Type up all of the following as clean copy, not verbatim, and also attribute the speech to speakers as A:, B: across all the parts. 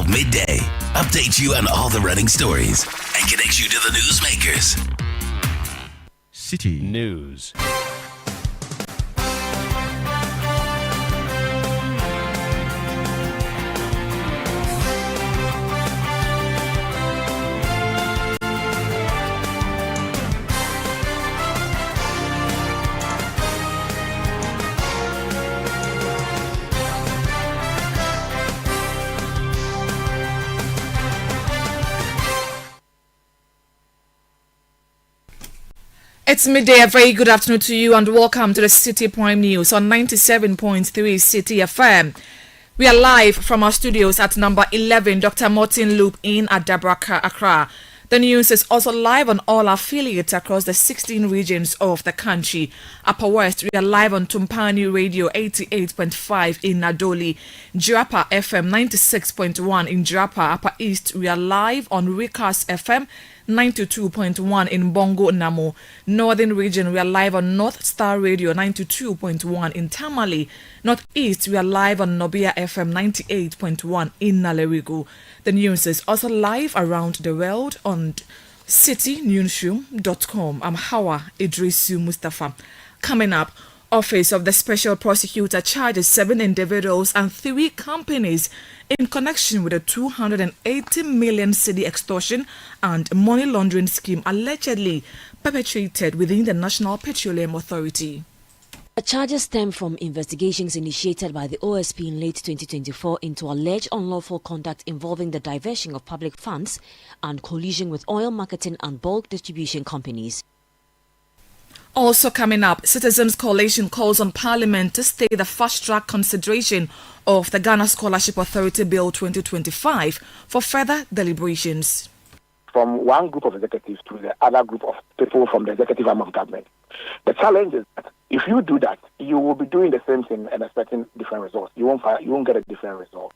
A: midday. Update you on all the running stories and connect you to the newsmakers.
B: Citi
C: News.
D: It's midday. A very good afternoon to you and welcome to the Citi Prime News on 97.3 Citi FM. We are live from our studios at number 11 Dr. Martin Loop in at Dabraka, Accra. The news is also live on all affiliates across the 16 regions of the country. Upper West, we are live on Tumpani Radio 88.5 in Nadoli, Jirapa FM 96.1 in Jirapa. Upper East, we are live on Rikas FM 92.1 in Bongo Namo. Northern region, we are live on North Star Radio 92.1 in Tamale. Northeast, we are live on Nobia FM 98.1 in Nalerigo. The news is also live around the world on citinewsroom.com. I'm Hawa Idrisu Mustafa. Coming up, Office of the Special Prosecutor charges 7 individuals and 3 companies in connection with a 280 million cedi extortion and money laundering scheme allegedly perpetrated within the National Petroleum Authority.
E: The charges stem from investigations initiated by the OSP in late 2024 into alleged unlawful conduct involving the diversion of public funds and collusion with oil marketing and bulk distribution companies.
D: Also coming up, Citizens Coalition calls on Parliament to stay the fast-track consideration of the Ghana Scholarship Authority Bill 2025 for further deliberations.
F: From one group of executives to the other group of people from the executive arm of government. The challenge is that if you do that, you will be doing the same thing and expecting different results. You won't get a different result.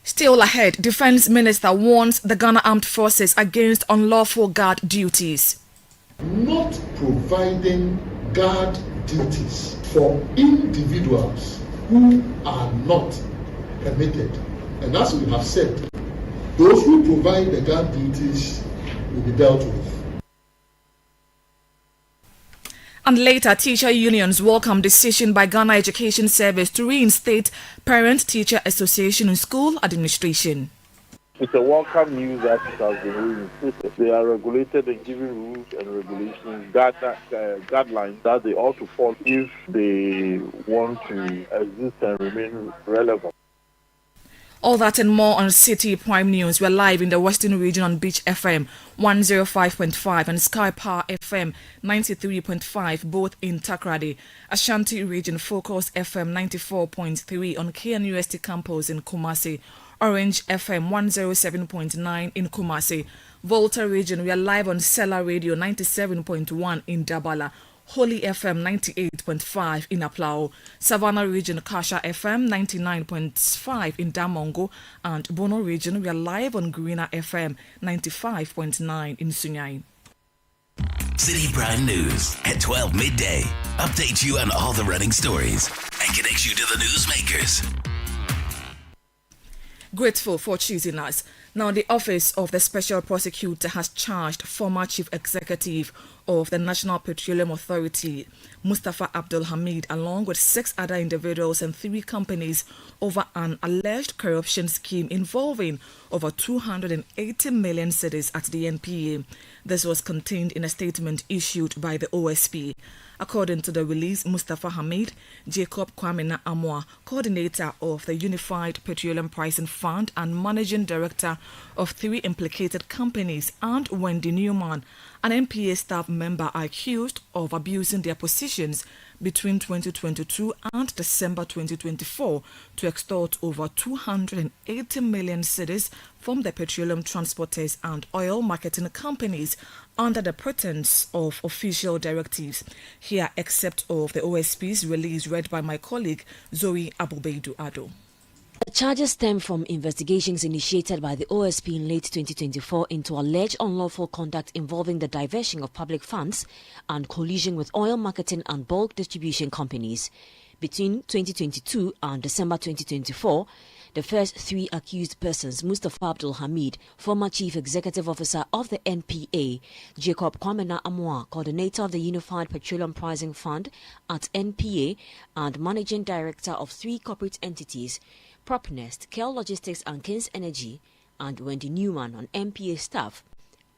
D: Still ahead, Defense Minister warns the Ghana Armed Forces against unlawful guard duties.
G: Not providing guard duties for individuals who are not permitted. And as we have said, those who provide the guard duties will be dealt with.
D: And later, teacher unions welcome decision by Ghana Education Service to reinstate Parent-Teacher Association in school administration.
H: It's a welcome news that it has been reinstated. They are regulated and given rules and regulations, guidelines that they ought to follow if they want to exist and remain relevant.
D: All that and more on Citi Prime News. We're live in the Western region on Beach FM 105.5 and Sky Power FM 93.5, both in Takrady. Ashanti region Focus FM 94.3 on KNUST campus in Kumasi. Orange FM 107.9 in Kumasi. Volta region, we are live on Sela Radio 97.1 in Dabala. Holy FM 98.5 in Aplao. Savannah region, Kasha FM 99.5 in Damongo. And Bono region, we are live on Greener FM 95.9 in Sunyai.
A: Citi Prime News at 12 midday. Update you on all the running stories and connect you to the newsmakers.
D: Grateful for choosing us. Now, the Office of the Special Prosecutor has charged former Chief Executive of the National Petroleum Authority, Mustafa Abdul Hamid, along with 6 other individuals and 3 companies over an alleged corruption scheme involving over 280 million cedis at the NPA. This was contained in a statement issued by the OSP. According to the release, Mustafa Hamid, Jacob Kwamena Amwa, coordinator of the Unified Petroleum Pricing Fund and managing director of 3 implicated companies, and Wendy Newman, an NPA staff member, are accused of abusing their positions between 2022 and December 2024 to extort over 280 million cedis from the petroleum transporters and oil marketing companies under the pretense of official directives. Here, except of the OSP's release read by my colleague Zoe Abubeidu Ado.
E: The charges stem from investigations initiated by the OSP in late 2024 into alleged unlawful conduct involving the diversion of public funds and collusion with oil marketing and bulk distribution companies. Between 2022 and December 2024, The first three accused persons, Mustafa Abdul Hamid, former Chief Executive Officer of the NPA, Jacob Kwamena Amoa, Coordinator of the Unified Petroleum Pricing Fund at NPA and Managing Director of three corporate entities, Propnest, Kel Logistics and Kings Energy, and Wendy Newman on NPA staff,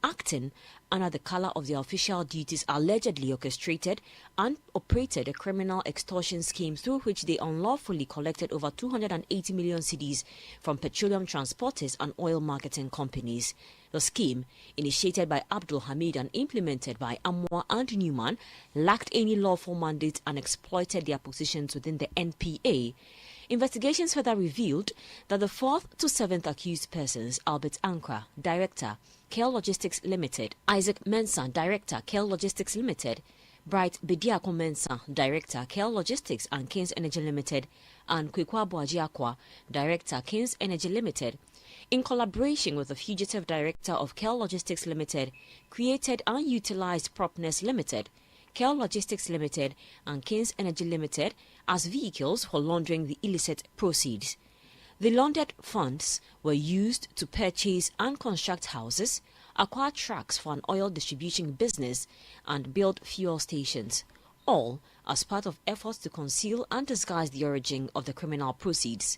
E: acting under the colour of their official duties, allegedly orchestrated and operated a criminal extortion scheme through which they unlawfully collected over 280 million cedis from petroleum transporters and oil marketing companies. The scheme, initiated by Abdul Hamid and implemented by Amwa and Newman, lacked any lawful mandate and exploited their positions within the NPA. Investigations further revealed that the fourth to seventh accused persons, Albert Ankra, Director, Kel Logistics Limited, Isaac Mensah, Director, Kel Logistics Limited, Bright Bediako Mensah, Director, Kel Logistics and Kings Energy Limited, and Kwekwa Boajiakwa, Director, Kings Energy Limited, in collaboration with the fugitive Director of Kel Logistics Limited, created and utilized Propness Limited, Kel Logistics Limited and Kings Energy Limited as vehicles for laundering the illicit proceeds. The laundered funds were used to purchase and construct houses, acquire trucks for an oil distribution business, and build fuel stations, all as part of efforts to conceal and disguise the origin of the criminal proceeds.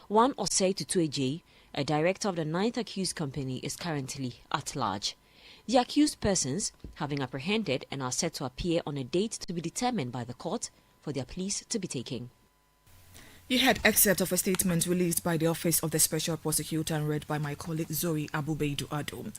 E: One Osei Tutueje, a director of the ninth accused company, is currently at large. The accused persons have been apprehended and are set to appear on a date to be determined by the court for their pleas to be taken.
D: You had excerpt of a statement released by the Office of the Special Prosecutor and read by my colleague Zoe Abubeidu Ado.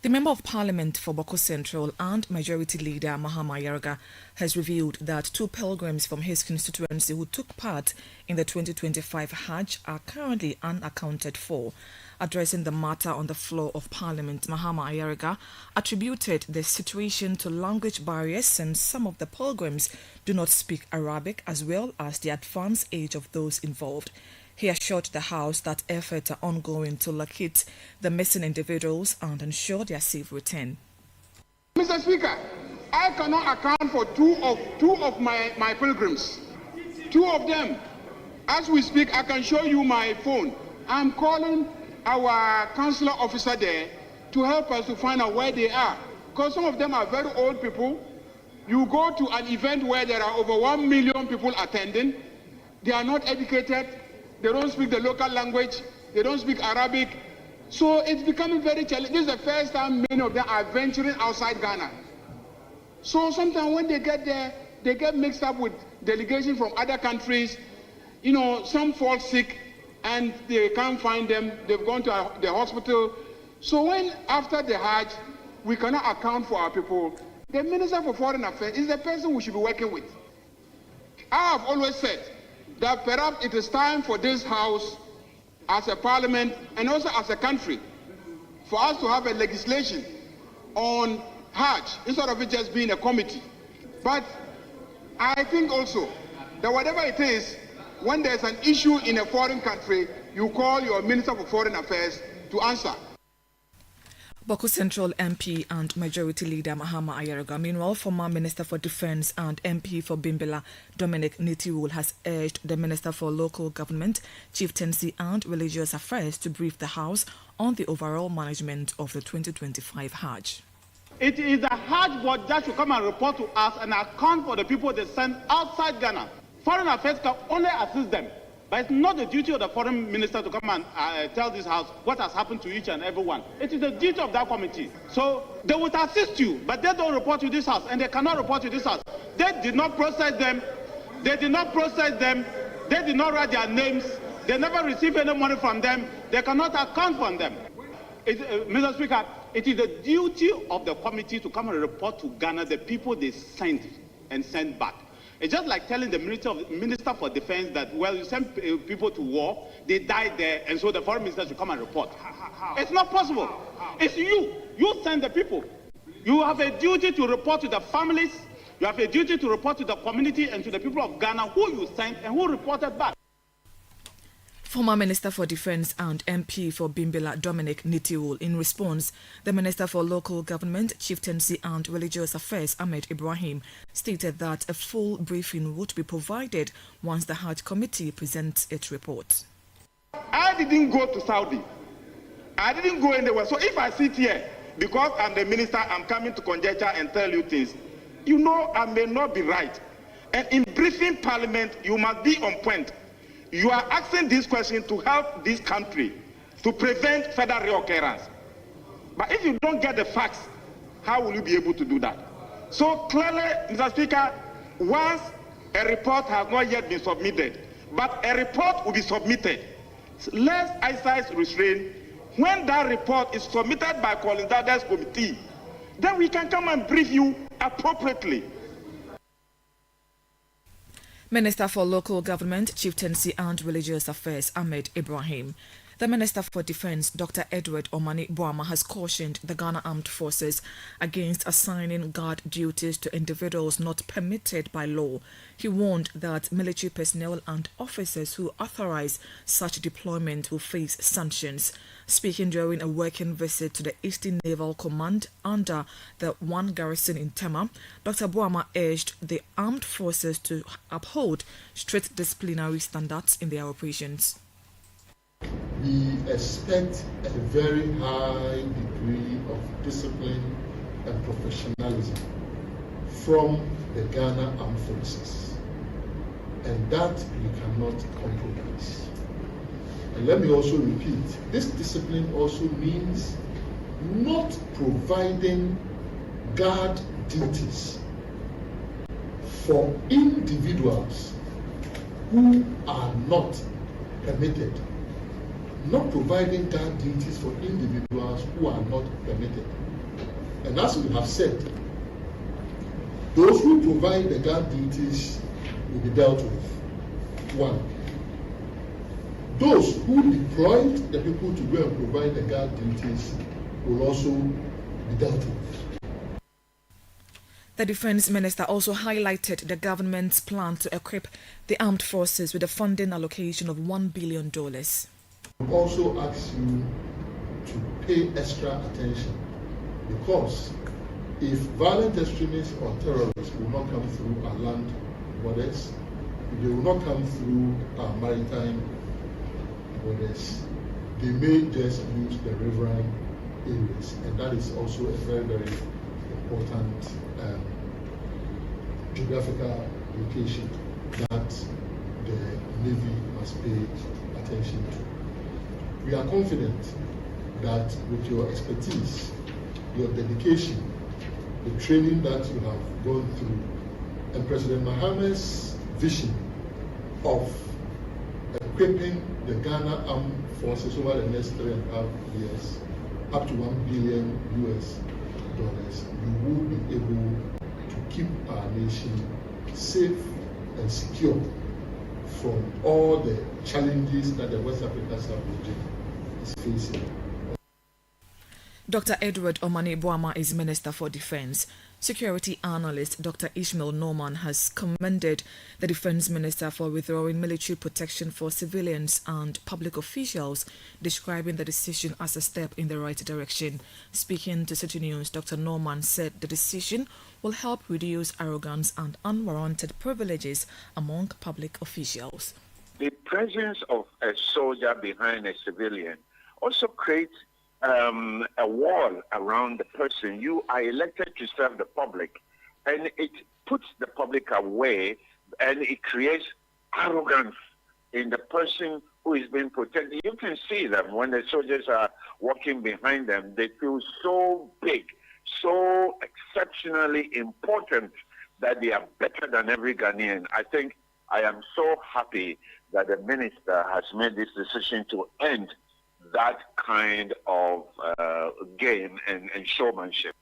D: The Member of Parliament for Boko Central and Majority Leader Mahama Yarga has revealed that two pilgrims from his constituency who took part in the 2025 Hajj are currently unaccounted for. Addressing the matter on the floor of Parliament, Mahama Ayariga attributed the situation to language barriers since some of the pilgrims do not speak Arabic as well as the advanced age of those involved. He assured the House that efforts are ongoing to locate the missing individuals and ensure their safe return.
B: Mr. Speaker, I cannot account for two of my pilgrims. Two of them. As we speak, I can show you my phone. I'm calling our consular officer there to help us to find out where they are. Because some of them are very old people. You go to an event where there are over 1 million people attending. They are not educated. They don't speak the local language. They don't speak Arabic. So it's becoming very challenging. This is the first time many of them are venturing outside Ghana. So sometimes when they get there, they get mixed up with delegations from other countries. You know, some fall sick and they can't find them. They've gone to the hospital. So when after the Hajj, we cannot account for our people, the Minister for Foreign Affairs is the person we should be working with. I have always said that perhaps it is time for this House, as a parliament and also as a country, for us to have a legislation on Hajj instead of it just being a committee. But I think also that whatever it is, when there's an issue in a foreign country, you call your Minister for Foreign Affairs to answer.
D: Boko Central MP and Majority Leader Mahama Ayariga, meanwhile, former Minister for Defence and MP for Bimbilla, Dominic Nitiwul, has urged the Minister for Local Government, Chieftaincy and Religious Affairs to brief the House on the overall management of the 2025 Hajj.
C: It is the Hajj board that should come and report to us and account for the people they send outside Ghana. Foreign Affairs can only assist them. But it's not the duty of the foreign minister to come and tell this House what has happened to each and every one. It is the duty of that committee. So they would assist you, but they don't report to this House, and they cannot report to this House. They did not process them. They did not process them. They did not write their names. They never received any money from them. They cannot account for them. Mr. Speaker, it is the duty of the committee to come and report to Ghana the people they sent and send back. It's just like telling the Minister for Defense that, well, you send people to war, they died there, and so the foreign minister should come and report. It's not possible. It's you. You send the people. You have a duty to report to the families. You have a duty to report to the community and to the people of Ghana who you sent and who reported back.
D: Former Minister for Defence and MP for Bimbilla, Dominic Nitiwul. In response, the Minister for Local Government, Chieftaincy and Religious Affairs, Ahmed Ibrahim, stated that a full briefing would be provided once the Hajj Committee presents its report.
B: I didn't go to Saudi. I didn't go anywhere. So if I sit here, because I'm the minister, I'm coming to conjecture and tell you things, you know I may not be right. And in briefing Parliament, you must be on point. You are asking this question to help this country to prevent further reoccurrence. But if you don't get the facts, how will you be able to do that? So clearly, Mr. Speaker, once a report has not yet been submitted, but a report will be submitted, let's exercise restraint. When that report is submitted by Colin committee, then we can come and brief you appropriately.
D: Minister for Local Government, Chieftaincy and Religious Affairs, Ahmed Ibrahim. The Minister for Defence, Dr. Edward Omani Boama, has cautioned the Ghana Armed Forces against assigning guard duties to individuals not permitted by law. He warned that military personnel and officers who authorize such deployment will face sanctions. Speaking during a working visit to the Eastern Naval Command under the one garrison in Tema, Dr. Boama urged the armed forces to uphold strict disciplinary standards in their operations.
G: We expect a very high degree of discipline and professionalism from the Ghana Armed Forces, and that we cannot compromise. And let me also repeat, this discipline also means not providing guard duties for individuals who are not permitted. Not providing guard duties for individuals who are not permitted. And as we have said, those who provide the guard duties will be dealt with. One, those who deployed the people to go and provide the guard duties will also be dealt with.
D: The Defence Minister also highlighted the government's plan to equip the armed forces with a funding allocation of $1 billion.
G: We also ask you to pay extra attention, because if violent extremists or terrorists will not come through our land borders, if they will not come through our maritime borders, they may just use the riverine areas, and that is also a very, very important geographical location that the Navy must pay attention to. We are confident that with your expertise, your dedication, the training that you have gone through, and President Mahamad's vision of equipping the Ghana Armed Forces over the next 3.5 years up to $1 billion, you will be able to keep our nation safe and secure from all the challenges that the West Africa sub-region is facing.
D: Dr. Edward Omani Boama is Minister for Defence. Security analyst Dr. Ishmael Norman has commended the Defence Minister for withdrawing military protection for civilians and public officials, describing the decision as a step in the right direction. Speaking to Citi News, Dr. Norman said the decision will help reduce arrogance and unwarranted privileges among public officials.
I: The presence of a soldier behind a civilian also creates a wall around the person. You are elected to serve the public, and it puts the public away, and it creates arrogance in the person who is being protected. You can see them when the soldiers are walking behind them. They feel so big, so exceptionally important that they are better than every Ghanaian. I think I am so happy that the minister has made this decision to end that kind of game and showmanship.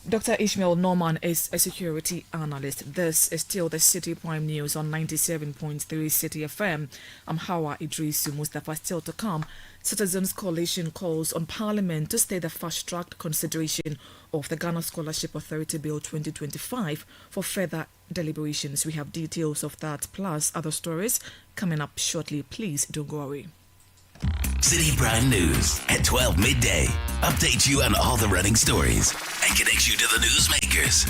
D: Dr. Ishmael Norman is a security analyst. This is still the City Prime News on 97.3 City FM. I'm Hawa Idrisu Mustafa. Still to come, Citizens Coalition calls on Parliament to stay the fast-tracked consideration of the Ghana Scholarship Authority Bill 2025 for further deliberations. We have details of that plus other stories coming up shortly. Please don't go away.
A: City Prime News at 12 midday. Update you on all the running stories and connects you to the newsmakers.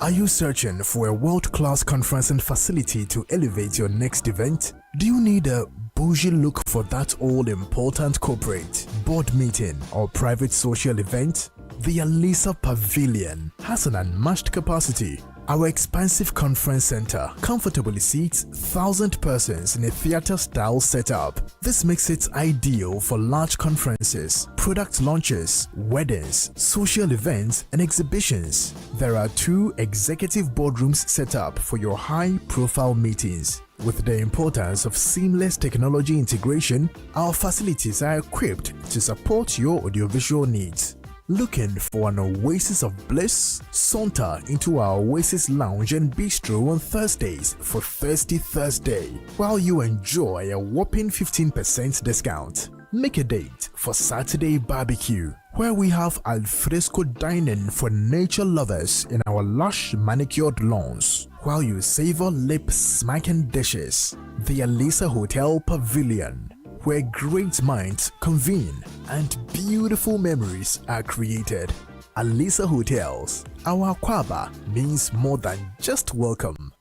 J: Are you searching for a world-class conferencing facility to elevate your next event? Do you need a bougie look for that all-important corporate, board meeting, or private social event? The Alisa Pavilion has an unmatched capacity. Our expansive conference center comfortably seats 1,000 persons in a theater-style setup. This makes it ideal for large conferences, product launches, weddings, social events, and exhibitions. There are 2 executive boardrooms set up for your high-profile meetings. With the importance of seamless technology integration, our facilities are equipped to support your audiovisual needs. Looking for an oasis of bliss? Saunter into our Oasis Lounge and Bistro on Thursdays for Thirsty Thursday, while you enjoy a whopping 15% discount. Make a date for Saturday Barbecue, where we have alfresco dining for nature lovers in our lush manicured lawns, while you savor lip-smacking dishes. The Alisa Hotel Pavilion, where great minds convene and beautiful memories are created. Alisa Hotels, our Aquaba means more than just welcome.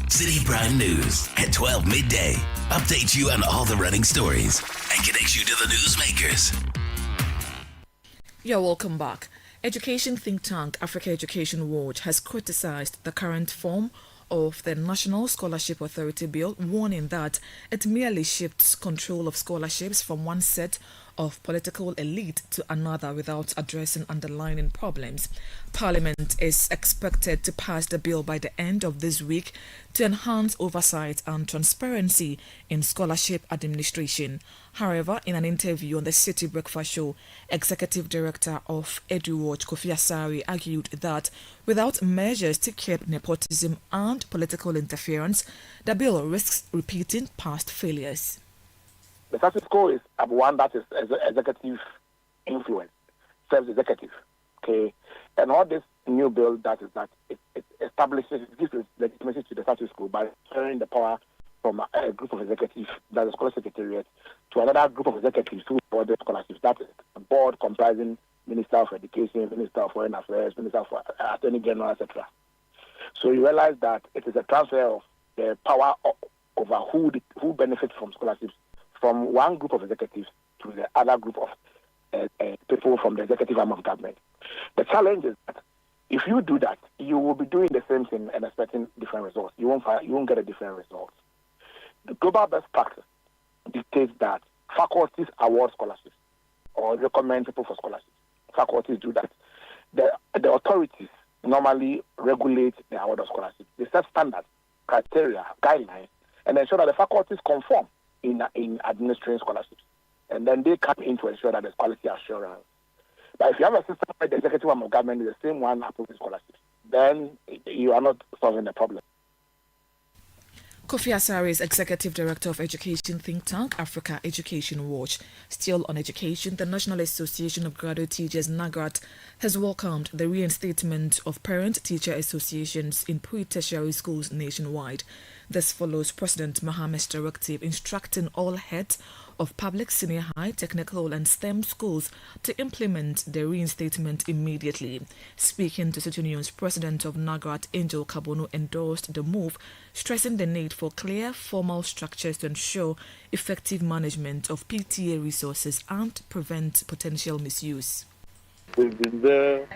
A: Citi Brand News at 12 midday. Update you on all the running stories and connects you to the newsmakers.
D: You're welcome back. Education think tank Africa Education Watch has criticized the current form of the National Scholarship Authority Bill, warning that it merely shifts control of scholarships from one set of political elite to another without addressing underlying problems. Parliament is expected to pass the bill by the end of this week to enhance oversight and transparency in scholarship administration. However, in an interview on the Citi Breakfast Show, Executive Director of EduWatch Kofi Asari argued that without measures to curb nepotism and political interference, the bill risks repeating past failures.
F: The status quo is one that is executive influence, self-executive, okay? And all this new bill it establishes, it gives legitimacy to the status quo by transferring the power from a group of executives, that is Scholar Secretariat, to another group of executives who board the scholarships. That is a board comprising Minister of Education, Minister of Foreign Affairs, Minister of Attorney General, etc. So you realize that it is a transfer of the power over who benefits from scholarships from one group of executives to the other group of people from the executive arm of government. The challenge is that if you do that, you will be doing the same thing and expecting different results. You won't get a different result. The global best practice dictates that faculties award scholarships or recommend people for scholarships. Faculties do that. The authorities normally regulate the award of scholarships. They set standards, criteria, guidelines, and ensure that the faculties conform in administering scholarships. And then they come in to ensure that there's quality assurance. But if you have a system where the executive arm of government is the same one approving scholarships, then you are not solving the problem.
D: Kofi Asari is Executive Director of Education think tank Africa Education Watch. Still on education, the National Association of Graduate Teachers, NAGRAT, has welcomed the reinstatement of parent-teacher associations in pre-tertiary schools nationwide. This follows President Mohammed's directive instructing all heads of public senior high, technical and STEM schools to implement the reinstatement immediately. Speaking to Citi News, President of NAGRAT, Angel Kabono, endorsed the move, stressing the need for clear formal structures to ensure effective management of PTA resources and prevent potential misuse.
H: We've been there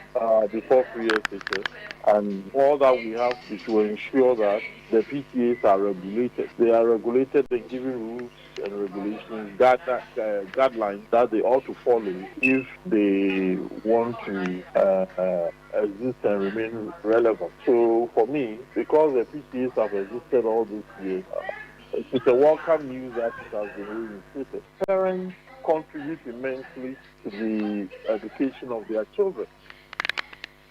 H: before 3 years ago, and all that we have is to ensure that the PTAs are regulated. They are regulated and given rules and regulations, guidelines that they ought to follow if they want to exist and remain relevant. So for me, because the PTAs have existed all these years, it's a welcome news that it has been reinstated. Parents contribute immensely to the education of their children.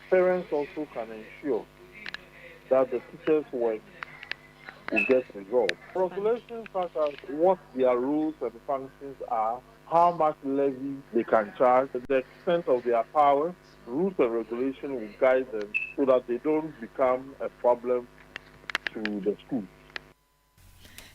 H: Parents also can ensure that the teachers' work will get resolved. Regulations such as what their rules and functions are, how much levy they can charge, the extent of their power, rules and regulation will guide them so that they don't become a problem to the school.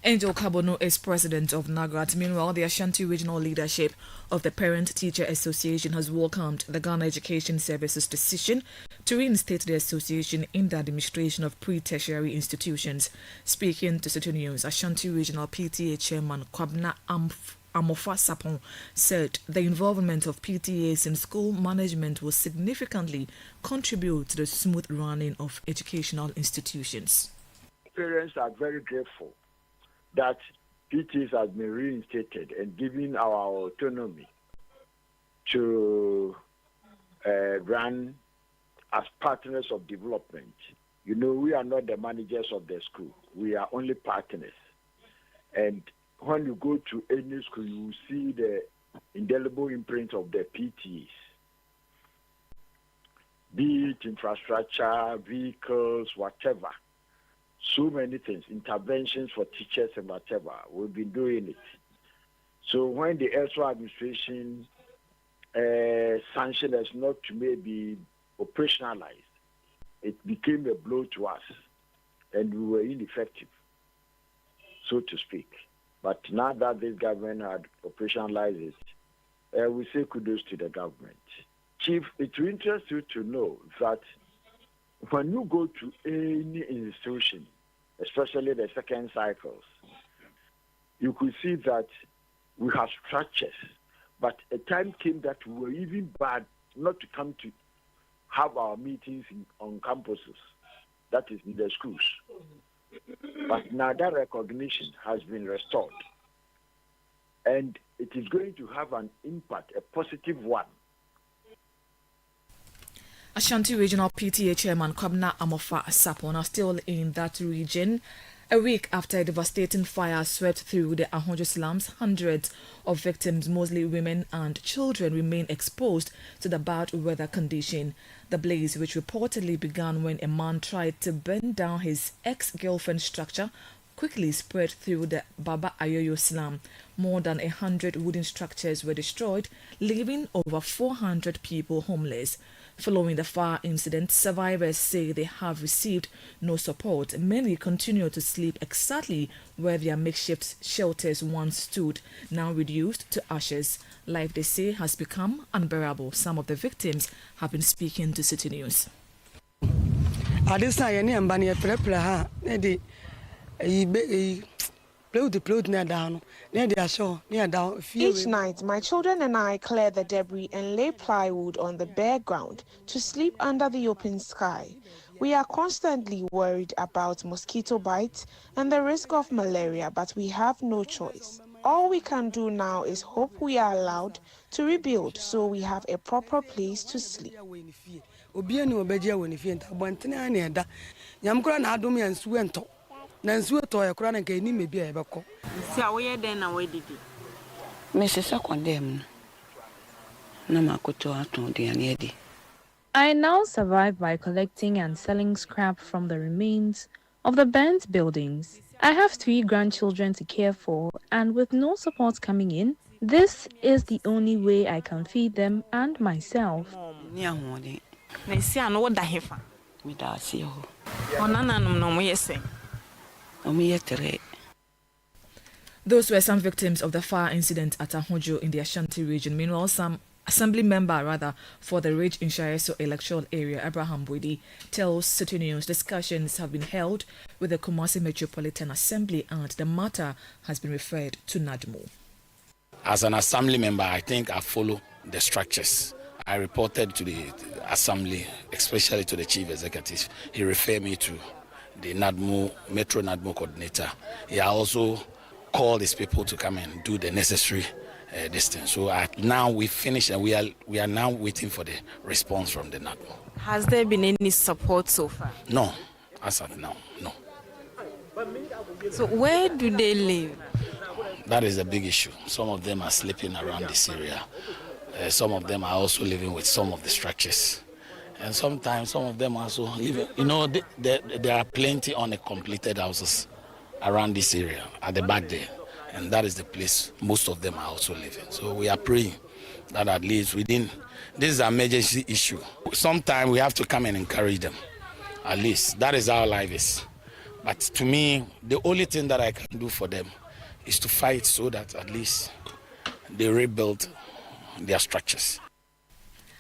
D: Angel Kabono is president of NAGRAT. Meanwhile, the Ashanti regional leadership of the Parent Teacher Association has welcomed the Ghana Education Services decision to reinstate the association in the administration of pre-tertiary institutions. Speaking to Citi News, Ashanti regional PTA chairman Kwabna Amofa Sapon said the involvement of PTAs in school management will significantly contribute to the smooth running of educational institutions.
K: Parents are very grateful that PTAs have been reinstated and given our autonomy to run as partners of development. You know, we are not the managers of the school. We are only partners. And when you go to any school, you will see the indelible imprint of the PTAs. Be it infrastructure, vehicles, whatever. So many things, interventions for teachers and whatever. We've been doing it. So when the ESO administration sanctioned us not to maybe operationalize, it became a blow to us, and we were ineffective, so to speak. But now that this government had operationalized it, we say kudos to the government. Chief, it will interest you to know that when you go to any institution, especially the second cycles, you could see that we have structures, but a time came that we were even bad not to come to have our meetings on campuses, that is in the schools. But now that recognition has been restored, and it is going to have an impact, a positive one.
D: Ashanti Regional PTA Chairman Kwabna Amofa Sapon are still in that region. A week after a devastating fire swept through the Ahonjo slums, hundreds of victims, mostly women and children, remain exposed to the bad weather condition. The blaze, which reportedly began when a man tried to burn down his ex-girlfriend's structure, quickly spread through the Baba Ayoyo slum. More than 100 wooden structures were destroyed, leaving over 400 people homeless. Following the fire incident, survivors say they have received no support. Many continue to sleep exactly where their makeshift shelters once stood, now reduced to ashes. Life, they say, has become unbearable. Some of the victims have been speaking to Citi News.
L: Each night, my children and I clear the debris and lay plywood on the bare ground to sleep under the open sky. We are constantly worried about mosquito bites and the risk of malaria, but we have no choice. All we can do now is hope we are allowed to rebuild so we have a proper place to sleep.
M: I now survive by collecting and selling scrap from the remains of the burnt buildings. I have 3 grandchildren to care for, and with no support coming in, this is the only way I can feed them and myself.
D: Those were some victims of the fire incident at Ahonjo in the Ashanti region. Meanwhile, some Assembly member for the Ridge Inshaeso electoral area, Abraham Bwidi, tells Citi News discussions have been held with the Kumasi Metropolitan Assembly and the matter has been referred to NADMO.
N: As an Assembly member, I think I follow the structures. I reported to the Assembly, especially to the Chief Executive. He referred me to the NADMO, Metro NADMO coordinator. He also called his people to come and do the necessary distance. So now we finished and we are now waiting for the response from the NADMO.
O: Has there been any support so far?
N: No, as of now, no.
O: So where do they live?
N: That is a big issue. Some of them are sleeping around this area. Some of them are also living with some of the structures. And sometimes some of them also live, there are plenty uncompleted houses around this area, at the back there. And that is the place most of them are also living. So we are praying that at least this is an emergency issue. Sometimes we have to come and encourage them. At least that is how life is. But to me, the only thing that I can do for them is to fight so that at least they rebuild their structures.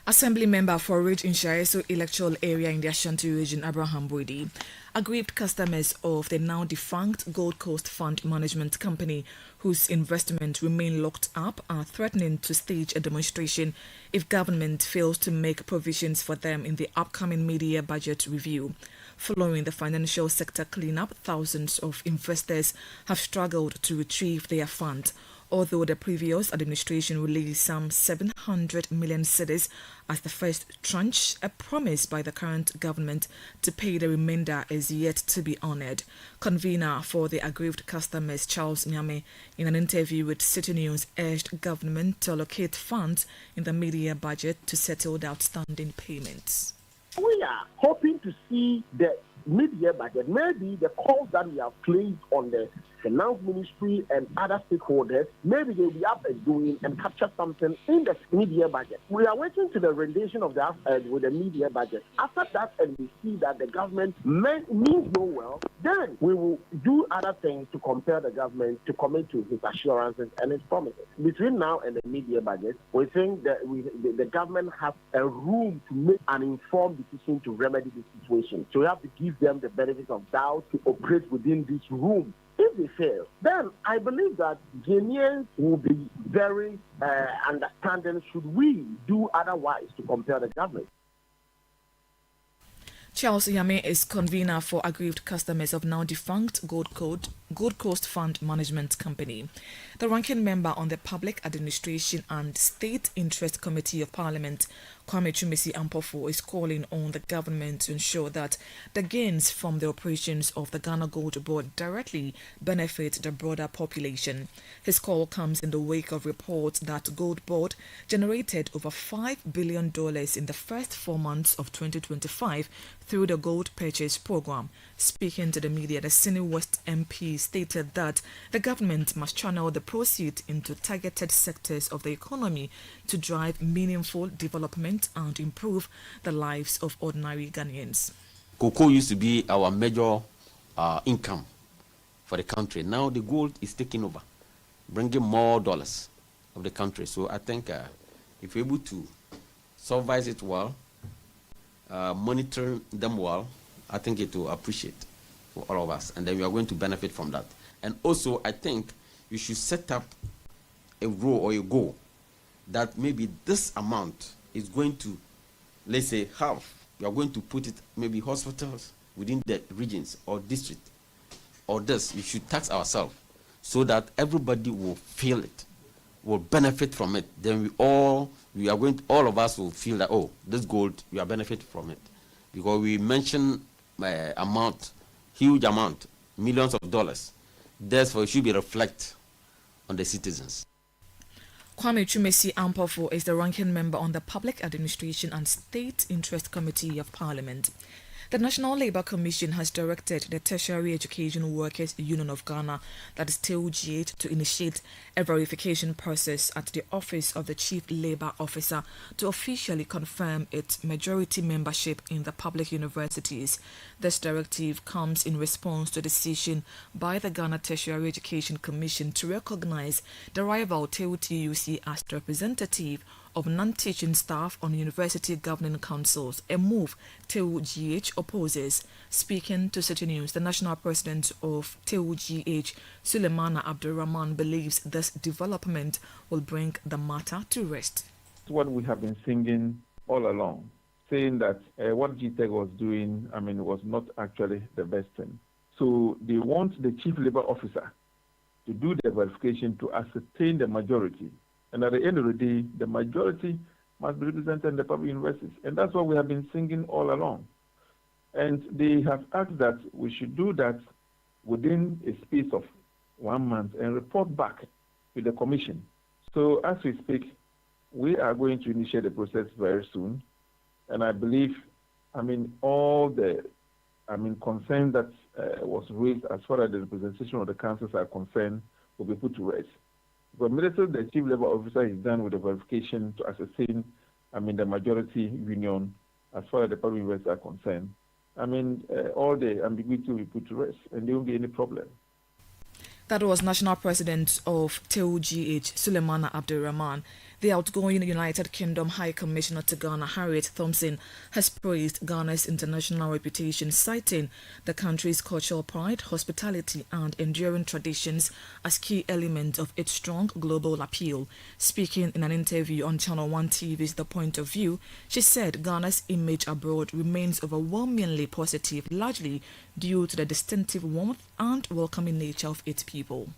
D: Assembly member for Ridge Inshaeso electoral area in the Ashanti region, Abraham Boidi, aggrieved customers of the now defunct Gold Coast Fund Management Company, whose investments remain locked up, are threatening to stage a demonstration if government fails to make provisions for them in the upcoming mid-year budget review. Following the financial sector cleanup, thousands of investors have struggled to retrieve their funds. Although the previous administration released some 700 million cedis as the first tranche, a promise by the current government to pay the remainder is yet to be honoured. Convener for the aggrieved customers, Charles Nyame, in an interview with Citi News, urged government to allocate funds in the mid-year budget to settle the outstanding payments.
P: We are hoping to see the mid-year budget, maybe the calls that we have placed on the finance ministry and other stakeholders, maybe they'll be up and doing and capture something in the mid-year budget. We are waiting to the rendition of that with the mid-year budget. After that, and we see that the government means no well, then we will do other things to compel the government to commit to his assurances and his promises. Between now and the mid-year budget, we think that the government has a room to make an informed decision to remedy the situation. So we have to give them the benefit of doubt to operate within this room. If they fail, then I believe that Ghanaians will be very understanding should we do otherwise to compel the government.
D: Charles Yame is convener for aggrieved customers of now defunct Gold Coast Fund Management Company. The ranking member on the Public Administration and State Interest Committee of Parliament, Kwame Chumesi Ampofo, is calling on the government to ensure that the gains from the operations of the Ghana Gold Board directly benefit the broader population. His call comes in the wake of reports that Gold Board generated over $5 billion in the first 4 months of 2025 through the gold purchase program. Speaking to the media, the Sini West MP stated that the government must channel the proceeds into targeted sectors of the economy to drive meaningful development and improve the lives of ordinary Ghanaians.
Q: Cocoa used to be our major income for the country. Now the gold is taking over, bringing more dollars of the country. So I think if we're able to supervise it well, monitor them well, I think it will appreciate for all of us, and then we are going to benefit from that. And also, I think you should set up a role or a goal that maybe this amount is going to, let's say, half. We are going to put it maybe hospitals within the regions or district, or this. We should tax ourselves so that everybody will feel it, will benefit from it. Then all of us will feel that, oh, this gold, we are benefit from it, because we mentioned amount, huge amount, millions of dollars. Therefore, it should be reflected on the citizens.
D: Kwame Chumesi Ampofo is the ranking member on the Public Administration and State Interest Committee of Parliament. The National Labour Commission has directed the Tertiary Education Workers Union of Ghana, that is TUGH, to initiate a verification process at the Office of the Chief Labour Officer to officially confirm its majority membership in the public universities. This directive comes in response to a decision by the Ghana Tertiary Education Commission to recognize the rival TUC as the representative of non-teaching staff on university governing councils, a move TUGH opposes. Speaking to Citi News, the national president of TUGH, Suleimana Abdurrahman, believes this development will bring the matter to rest.
R: What we have been singing all along, saying that what GTEC was doing, was not actually the best thing. So they want the chief labor officer to do the verification to ascertain the majority. And at the end of the day, the majority must be represented in the public universities. And that's what we have been singing all along. And they have asked that we should do that within a space of 1 month and report back to the commission. So as we speak, we are going to initiate the process very soon. And I believe, all the concern that was raised as far as the representation of the councils are concerned will be put to rest. But immediately the chief labor officer is done with the verification to ascertain, the majority union as far as the public universities are concerned, all the ambiguity will be put to rest, and there won't be any problem.
D: That was National President of TUGH, Suleimana Abdulrahman. The outgoing United Kingdom High Commissioner to Ghana, Harriet Thompson, has praised Ghana's international reputation, citing the country's cultural pride, hospitality and enduring traditions as key elements of its strong global appeal. Speaking in an interview on Channel 1 TV's The Point of View, she said Ghana's image abroad remains overwhelmingly positive, largely due to the distinctive warmth and welcoming nature of its people.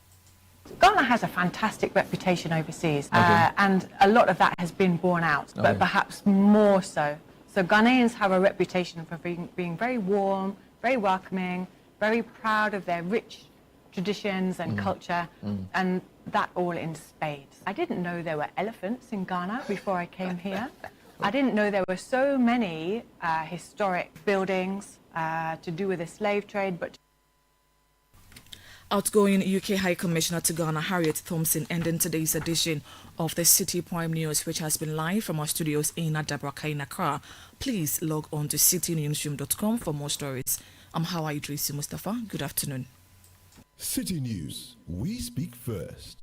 S: Ghana has a fantastic reputation overseas, and a lot of that has been borne out, but perhaps more so. So Ghanaians have a reputation for being very warm, very welcoming, very proud of their rich traditions and culture, and that all in spades. I didn't know there were elephants in Ghana before I came here. I didn't know there were so many historic buildings to do with the slave trade, but
D: Outgoing UK High Commissioner to Ghana, Harriet Thompson, ending today's edition of the Citi Prime News, which has been live from our studios in Adabraka in Accra. Please log on to citinewsroom.com for more stories. I'm Hawa Idrisi Mustafa. Good afternoon.
T: Citi News. We speak first.